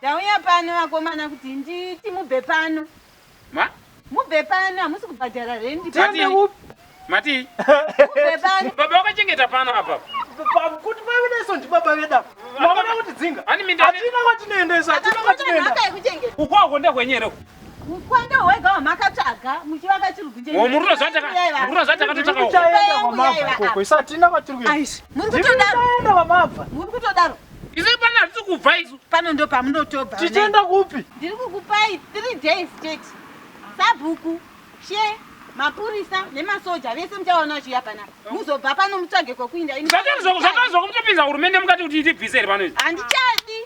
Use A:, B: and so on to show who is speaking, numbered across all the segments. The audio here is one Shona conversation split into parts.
A: Tauya pano vakomana kuti nditi mubve pano.
B: Ma?
A: Mubve pano hamusi kubhadhara rendi.
B: Mati.
A: Mubve pano.
B: Baba wakachengeta pano apa.
C: Kuti paveneso ndi baba veda. Mwana kuti dzinga. Atina kwatinoendesa, atina kwatinoenda.
B: Kukwako ndekwenyere.
A: Kwanda wega wamakatsvaga muchivaka chiri kunje.
B: Mururo zvata katotaka.
C: Kuchaenda kwamabva koko, isa atina kwatiri kuenda.
A: Aishi, muri kutodaro.
C: Kuchaenda kwamabva.
A: Muri kutodaro.
B: Izo pana hatisi kubva izo.
A: Pano ndo pamunotobva.
C: Tichenda kupi?
A: Ndiri kukupai 3 days state. Sabhuku, she, mapurisa nemasoja vese muchaona chiya panapa. Muzobva pano mutsvage kokuinda.
B: Zvakazwa kumutopinza hurumende mukati kuti itibvisere pano izvi.
A: Handichadi.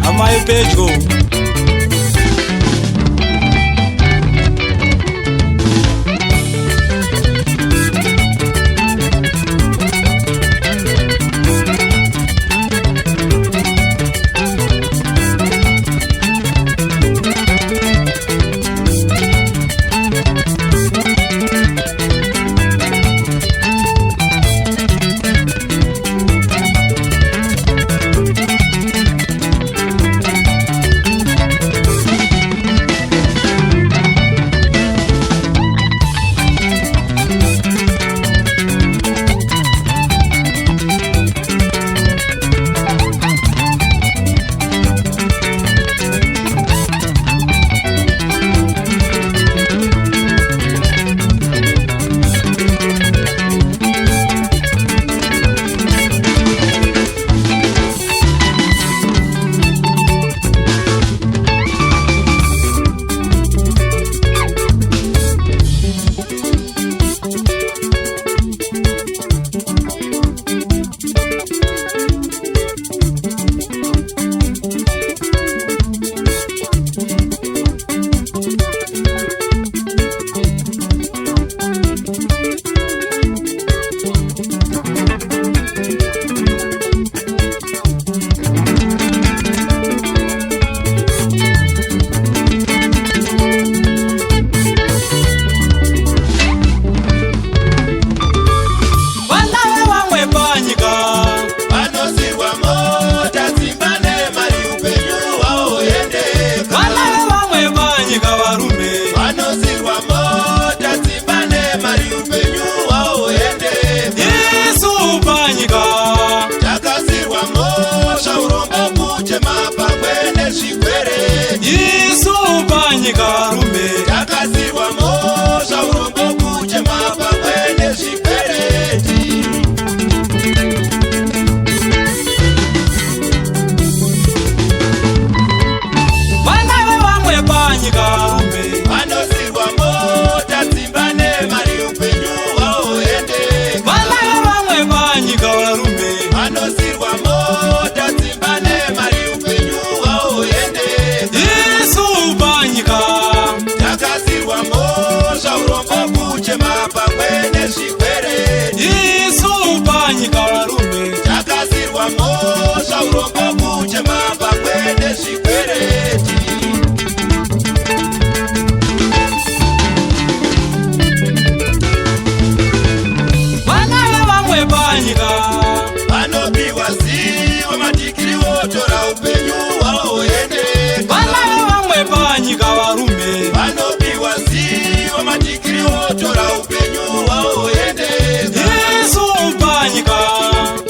D: Amai pedyo. matikiri votora upenyu hwavo ende.
E: Vana vamwe panyika varume
D: vanopiwa zivo matikiri votora upenyu hwavo ende.
E: Isu panyika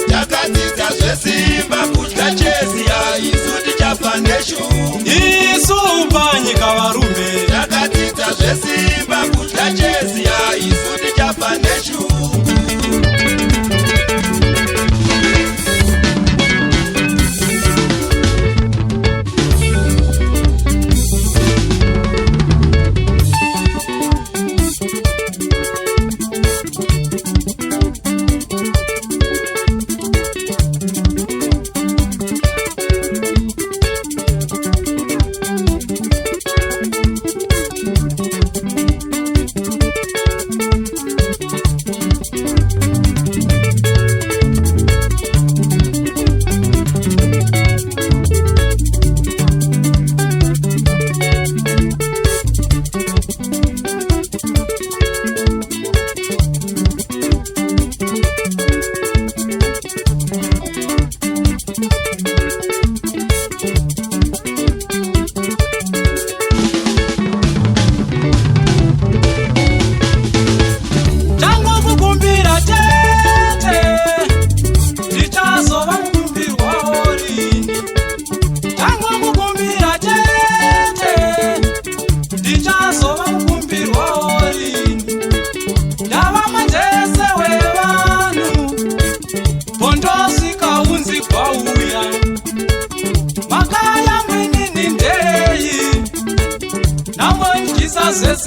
D: takadzidza zvesimba kudya cheziya isu tichafa neshu.
E: Isu panyika varume
D: takadzidza zvesimba kudya cheziya isu tichafa neshu.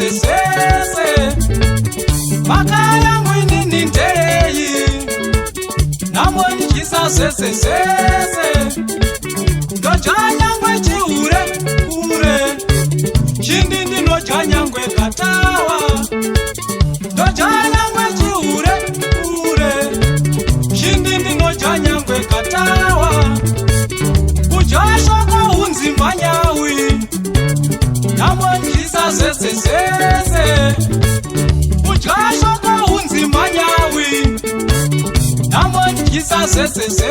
E: Sese makaya mwinini ndeyi namonjisa sese ndojanyangwe chiure ure chindindi nojanyangwe katawa ndojanyangwe chiure ure chindindi nojanyangwe katawa kujashoko unzimbanyawi namonjisa sese ujashoko unzimbanyawi namonjisa sese